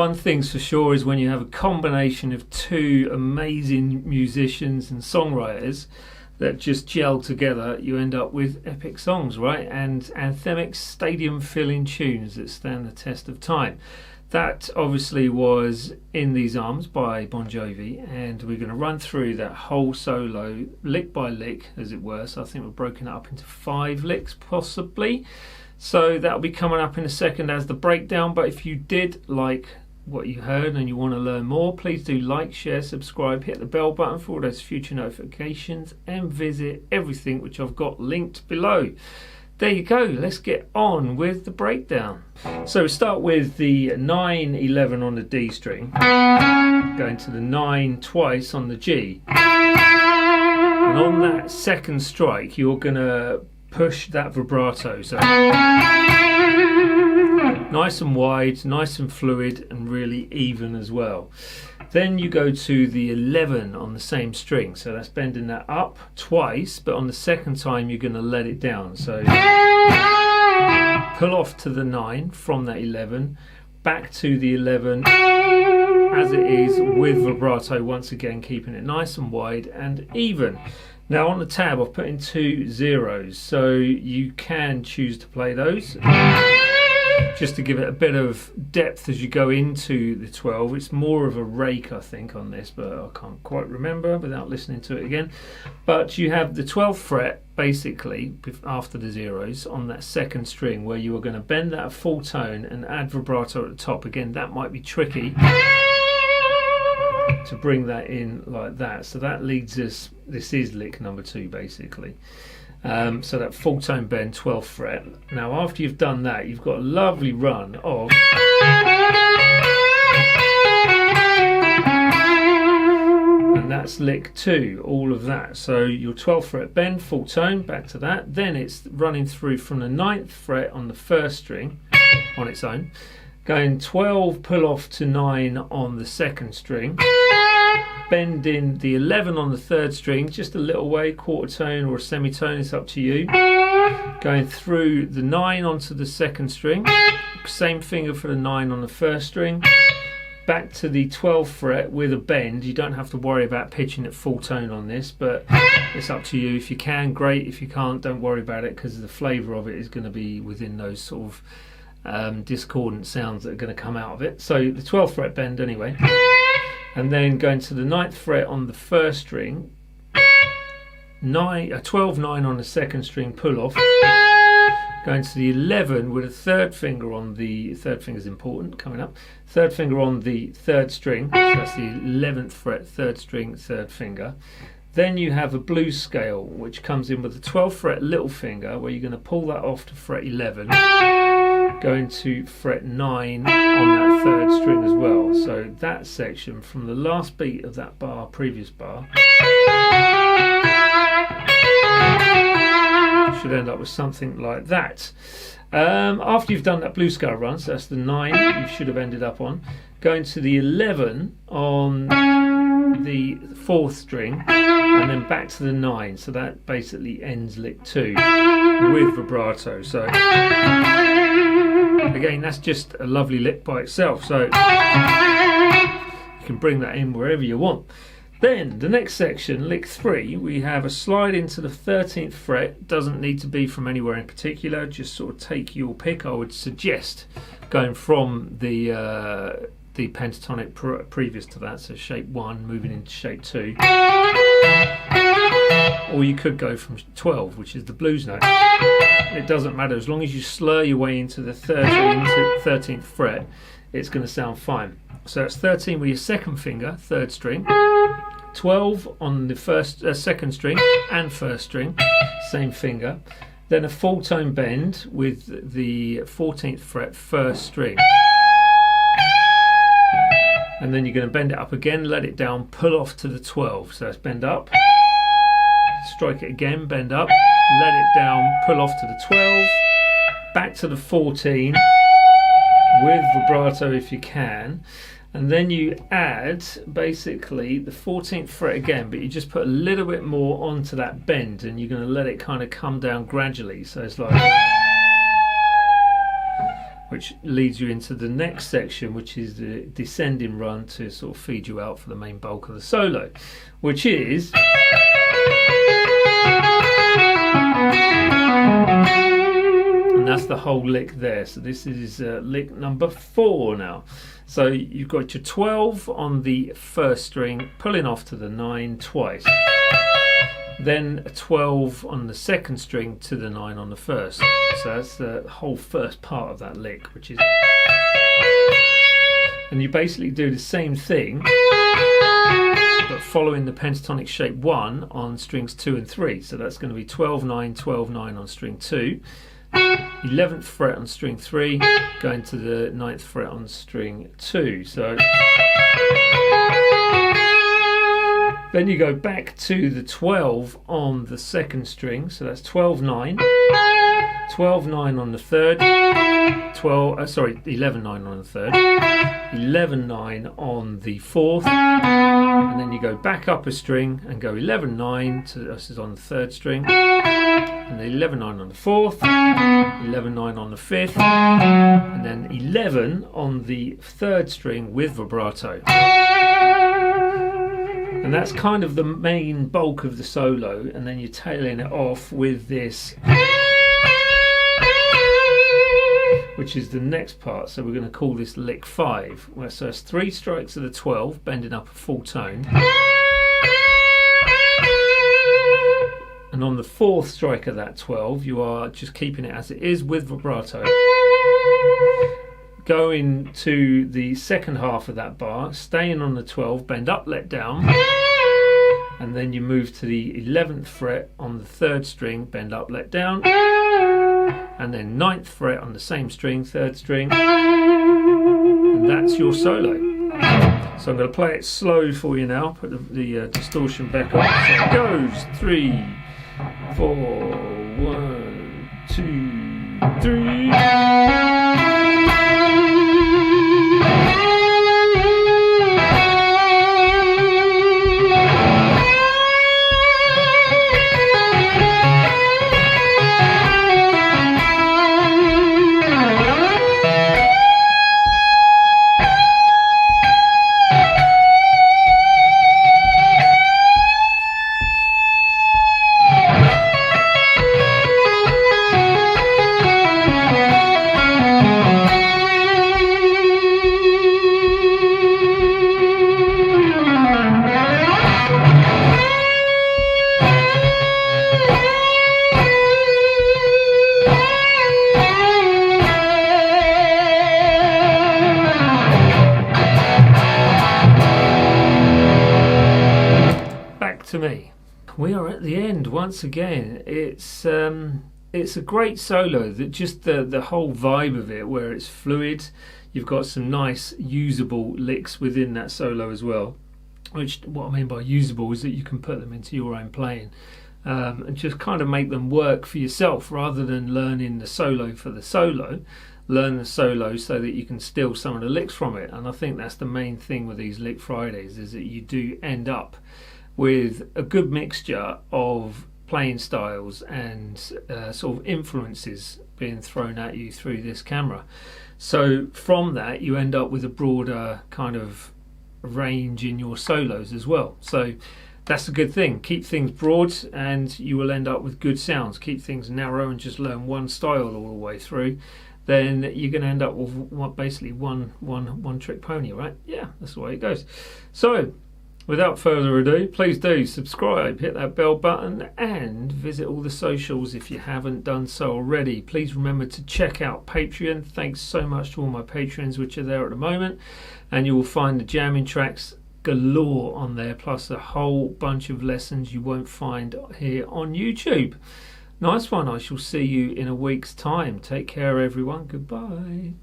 one thing's for sure is when you have a combination of two amazing musicians and songwriters that just gel together, you end up with epic songs, right? And anthemic stadium-filling tunes that stand the test of time. That obviously was In These Arms by Bon Jovi, and we're going to run through that whole solo lick by lick, as it were. So I think we've broken it up into 5 licks possibly. So that'll be coming up in a second as the breakdown. But if you did like what you heard and you want to learn more, please do like, share, subscribe, hit the bell button for all those future notifications, and visit everything which I've got linked below. There you go, let's get on with the breakdown. So we start with the 9-11 on the D string, going to the 9 twice on the G, and on that second strike you're going to push that vibrato, so nice and wide, nice and fluid, and really even as well. Then you go to the 11 on the same string, so that's bending that up twice, but on the second time you're going to let it down. So pull off to the 9 from that 11, back to the 11 as it is with vibrato, once again keeping it nice and wide and even. Now on the tab I've put in 2 zeros, so you can choose to play those just to give it a bit of depth as you go into the 12. It's more of a rake, I think, on this, but I can't quite remember without listening to it again. But you have the 12th fret basically after the zeros on that second string, where you are going to bend that a full tone and add vibrato at the top. Again, that might be tricky to bring that in like that. So that leads us, this is lick number 2 basically. So that full tone bend, 12th fret. Now after you've done that, you've got a lovely run of, and that's lick 2, all of that. So your 12th fret bend, full tone, back to that. Then it's running through from the 9th fret on the first string on its own, going 12, pull off to 9 on the second string, bending the 11 on the third string just a little way, quarter tone or a semitone, it's up to you, going through the 9 onto the second string, same finger for the 9 on the first string, back to the 12th fret with a bend. You don't have to worry about pitching it full tone on this, but it's up to you. If you can, great. If you can't, don't worry about it, because the flavour of it is going to be within those sort of discordant sounds that are going to come out of it. So the 12th fret bend anyway, and then going to the 9th fret on the first string, 12, 9 on the second string, pull off, going to the 11 with a third finger on the, third finger is important coming up, third finger on the third string, so that's the 11th fret, third string, third finger. Then you have a blues scale which comes in with the 12th fret little finger, where you're going to pull that off to fret 11, going to fret 9 on that third string as well. So that section from the last beat of that bar, previous bar, should end up with something like that. After you've done that blues scale run, so that's the 9 you should have ended up on, going to the 11 on the 4th string, and then back to the 9, so that basically ends lick 2 with vibrato. So again, that's just a lovely lick by itself, so you can bring that in wherever you want. Then the next section, lick 3, we have a slide into the 13th fret. Doesn't need to be from anywhere in particular, just sort of take your pick. I would suggest going from the pentatonic previous to that, so shape 1 moving into shape 2, or you could go from 12, which is the blues note. It doesn't matter, as long as you slur your way into the 13th fret, it's going to sound fine. So it's 13 with your second finger, third string, 12 on the second string and first string, same finger, then a full tone bend with the 14th fret, first string, and then you're going to bend it up again, let it down, pull off to the 12. So it's bend up, strike it again, bend up, let it down, pull off to the 12, back to the 14 with vibrato if you can, and then you add basically the 14th fret again, but you just put a little bit more onto that bend, and you're going to let it kind of come down gradually. So it's like, which leads you into the next section, which is the descending run to sort of feed you out for the main bulk of the solo, which is, and that's the whole lick there. So this is lick number 4 now. So you've got your 12 on the first string, pulling off to the 9 twice. Then a 12 on the second string to the 9 on the first. So that's the whole first part of that lick, which is, and you basically do the same thing but following the pentatonic shape 1 on strings 2 and 3. So that's going to be 12 9 12 9 on string 2, 11th fret on string 3, going to the 9th fret on string 2. So then you go back to the 12 on the second string, so that's 12 9, 12 9 on the third, 11 9 on the third, 11 9 on the fourth, and then you go back up a string and go 11 9 to, this is on the third string, and then 11 9 on the fourth, 11 9 on the fifth, and then 11 on the third string with vibrato. And that's kind of the main bulk of the solo, and then you're tailing it off with this, which is the next part. So we're going to call this lick 5, where so it's 3 strikes of the 12, bending up a full tone, and on the 4th strike of that 12 you are just keeping it as it is with vibrato. Going to the second half of that bar, staying on the 12, bend up, let down, and then you move to the 11th fret on the third string, bend up, let down, and then 9th fret on the same string, third string, and that's your solo. So I'm going to play it slow for you now, put the distortion back up. So it goes 3 4 1 2 3. To me, we are at the end once again. It's a great solo, that just the whole vibe of it, where it's fluid. You've got some nice usable licks within that solo as well, which, what I mean by usable is that you can put them into your own playing, and just kind of make them work for yourself, rather than learning the solo for the solo. Learn the solo so that you can steal some of the licks from it. And I think that's the main thing with these Lick Fridays, is that you do end up with a good mixture of playing styles and sort of influences being thrown at you through this camera. So from that you end up with a broader kind of range in your solos as well. So that's a good thing. Keep things broad and you will end up with good sounds. Keep things narrow and just learn one style all the way through, then you're going to end up with basically one trick pony, right? Yeah, that's the way it goes. So without further ado, please do subscribe, hit that bell button, and visit all the socials if you haven't done so already. Please remember to check out Patreon. Thanks so much to all my patrons which are there at the moment, and you will find the jamming tracks galore on there, plus a whole bunch of lessons you won't find here on YouTube. Nice one. I shall see you in a week's time. Take care, everyone. Goodbye.